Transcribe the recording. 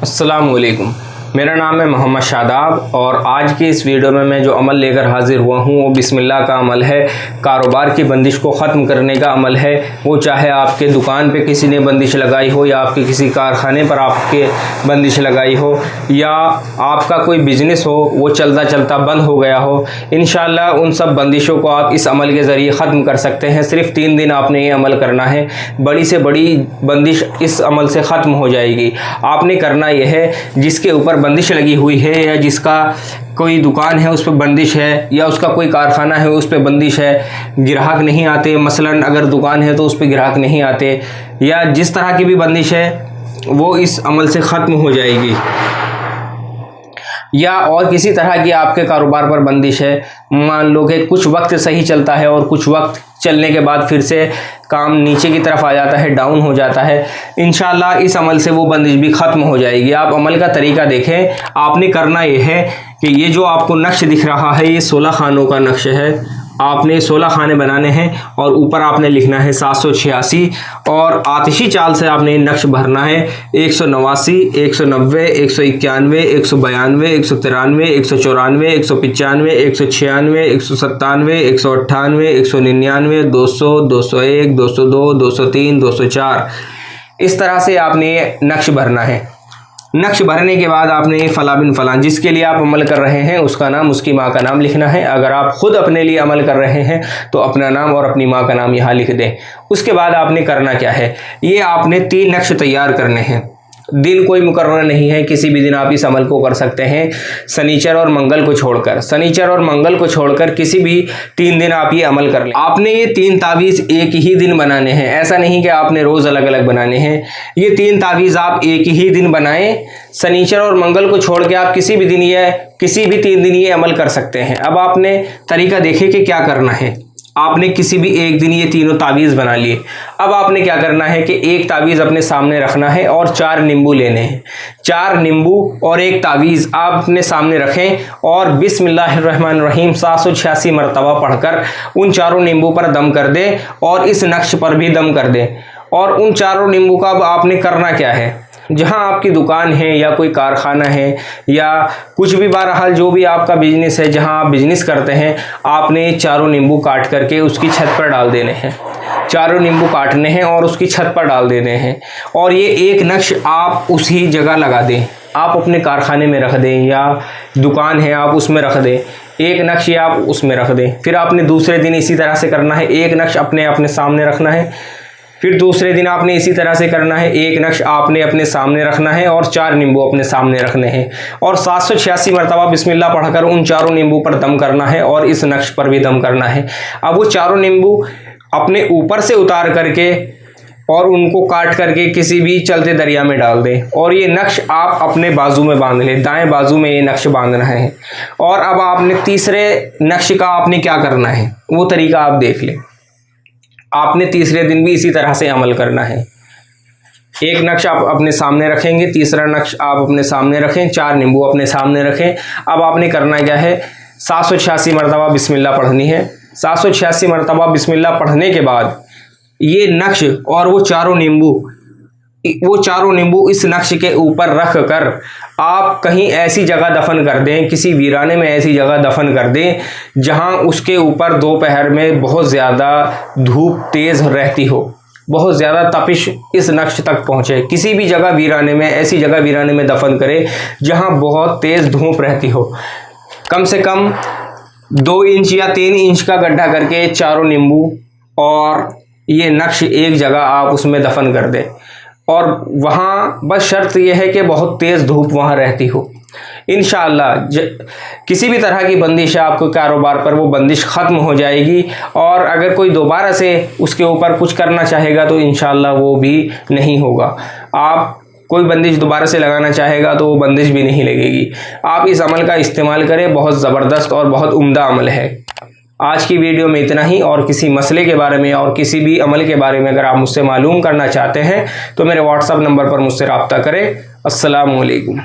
अस्सलाम वालेकुम। मेरा नाम है मोहम्मद शादाब और आज की इस वीडियो में मैं जो अमल लेकर हाजिर हुआ हूँ वो बिस्मिल्लाह का अमल है। कारोबार की बंदिश को ख़त्म करने का अमल है। वो चाहे आपके दुकान पे किसी ने बंदिश लगाई हो या आपके किसी कारखाने पर आपके बंदिश लगाई हो या आपका कोई बिज़नेस हो वो चलता चलता बंद हो गया हो, इंशाअल्लाह उन सब बंदिशों को आप इस अमल के ज़रिए ख़त्म कर सकते हैं। सिर्फ़ 3 दिन आपने ये अमल करना है, बड़ी से बड़ी बंदिश इस अमल से ख़त्म हो जाएगी। आपने करना यह है, जिसके ऊपर बंदिश लगी हुई है या जिसका कोई दुकान है उस पर बंदिश है या उसका कोई कारखाना है उस पर बंदिश है, ग्राहक नहीं आते, मसलन अगर दुकान है तो उस पर ग्राहक नहीं आते या जिस तरह की भी बंदिश है वो इस अमल से ख़त्म हो जाएगी। या और किसी तरह की आपके कारोबार पर बंदिश है, मान लो कि कुछ वक्त सही चलता है और कुछ वक्त चलने के बाद फिर से काम नीचे की तरफ आ जाता है, डाउन हो जाता है, इंशाअल्लाह इस अमल से वो बंदिश भी ख़त्म हो जाएगी। आप अमल का तरीका देखें। आपने करना ये है कि ये जो आपको नक्श दिख रहा है ये 16 खानों का नक्श है। आपने 16 खाने बनाने हैं और ऊपर आपने लिखना है 786 और आतिशी चाल से आपने नक्श भरना है। 189, 190, 191, 192, 193, 194, 195, 196, 197, 198, 199, 200, 201, 202, 203, 204, इस तरह से आपने नक्श भरना है। नक्श भरने के बाद आपने फ़ला बिन फ़लाँ जिसके लिए आप अमल कर रहे हैं उसका नाम, उसकी माँ का नाम लिखना है। अगर आप ख़ुद अपने लिए अमल कर रहे हैं तो अपना नाम और अपनी माँ का नाम यहाँ लिख दें। उसके बाद आपने करना क्या है, ये आपने 3 नक्श तैयार करने हैं। दिन कोई मुकर्रर नहीं है, किसी भी दिन आप इस अमल को कर सकते हैं, शनिचर और मंगल को छोड़कर। शनिचर और मंगल को छोड़कर किसी भी 3 दिन आप ये अमल कर लें। आपने ये 3 तावीज़ एक ही दिन बनाने हैं, ऐसा नहीं कि आपने रोज़ अलग अलग बनाने हैं। ये 3 तावीज़ आप एक ही दिन बनाएं। शनिचर और मंगल को छोड़ के आप किसी भी दिन ये किसी भी 3 दिन ये अमल कर सकते हैं। अब आपने तरीका देखे कि क्या करना है। आपने किसी भी एक दिन ये तीनों तावीज़ बना लिए। अब आपने क्या करना है कि एक तावीज़ अपने सामने रखना है और 4 नींबू लेने हैं। 4 नींबू और एक तावीज़ आप अपने सामने रखें और बिस्मिल्लाहिर्रहमानिर्रहीम 786 मरतबा पढ़कर उन 4 नींबू पर दम कर दें और इस नक्श पर भी दम कर दें। और उन 4 नींबू का अब आपने करना क्या है, जहाँ आपकी दुकान है या कोई कारखाना है या कुछ भी, बहरहाल जो भी आपका बिजनेस है, जहाँ आप बिजनेस करते हैं, आपने 4 नींबू काट करके उसकी छत पर डाल देने हैं। 4 नींबू काटने हैं और उसकी छत पर डाल देने हैं और ये एक नक्श आप उसी जगह लगा दें। आप अपने कारखाने में रख दें या दुकान है आप उसमें रख दें, एक नक्श आप उसमें रख दें। फिर आपने दूसरे दिन इसी तरह से करना है, एक नक्श अपने सामने रखना है। फिर दूसरे दिन आपने इसी तरह से करना है, एक नक्श आपने अपने सामने रखना है और 4 नींबू अपने सामने रखने हैं और 786 मरतबा बिस्मिल्लाह पढ़कर उन 4 नींबू पर दम करना है और इस नक्श पर भी दम करना है। अब वो 4 नींबू अपने ऊपर से उतार करके और उनको काट करके किसी भी चलते दरिया में डाल दें और ये नक्श आप अपने बाजू में बांध लें। दाएं बाजू में ये नक्श बांधना है। और अब आपने तीसरे नक्श का आपने क्या करना है वो तरीका आप देख लें। आपने तीसरे दिन भी इसी तरह से अमल करना है। एक नक्श आप अपने सामने रखेंगे, तीसरा नक्श आप अपने सामने रखें, 4 नींबू अपने सामने रखें। अब आपने करना क्या है, 786 मरतबा बिस्मिल्लाह पढ़नी है। 786 मरतबा बिस्मिल्लाह पढ़ने के बाद ये नक्श और वो चारों नींबू इस नक्श के ऊपर रख कर आप कहीं ऐसी जगह दफन कर दें, किसी वीराने में ऐसी जगह दफन कर दें जहां उसके ऊपर दोपहर में बहुत ज़्यादा धूप तेज़ रहती हो, बहुत ज़्यादा तपिश इस नक्श तक पहुंचे। किसी भी जगह वीराने में, ऐसी जगह वीराने में दफन करें जहां बहुत तेज़ धूप रहती हो। कम से कम 2 इंच या 3 इंच का गड्ढा करके 4 नींबू और ये नक्श एक जगह आप उसमें दफन कर दें और वहाँ बस शर्त यह है कि बहुत तेज़ धूप वहाँ रहती हो। इंशाअल्लाह किसी भी तरह की बंदिश है आपको कारोबार पर, वो बंदिश ख़त्म हो जाएगी। और अगर कोई दोबारा से उसके ऊपर कुछ करना चाहेगा तो इंशाअल्लाह वो भी नहीं होगा। आप कोई बंदिश दोबारा से लगाना चाहेगा तो वो बंदिश भी नहीं लगेगी। आप इस अमल का इस्तेमाल करें, बहुत ज़बरदस्त और बहुत उम्दा अमल है। आज की वीडियो में इतना ही। और किसी मसले के बारे में और किसी भी अमल के बारे में अगर आप मुझसे मालूम करना चाहते हैं तो मेरे व्हाट्सएप नंबर पर मुझसे रब्ता करें। अस्सलामु अलैकुम।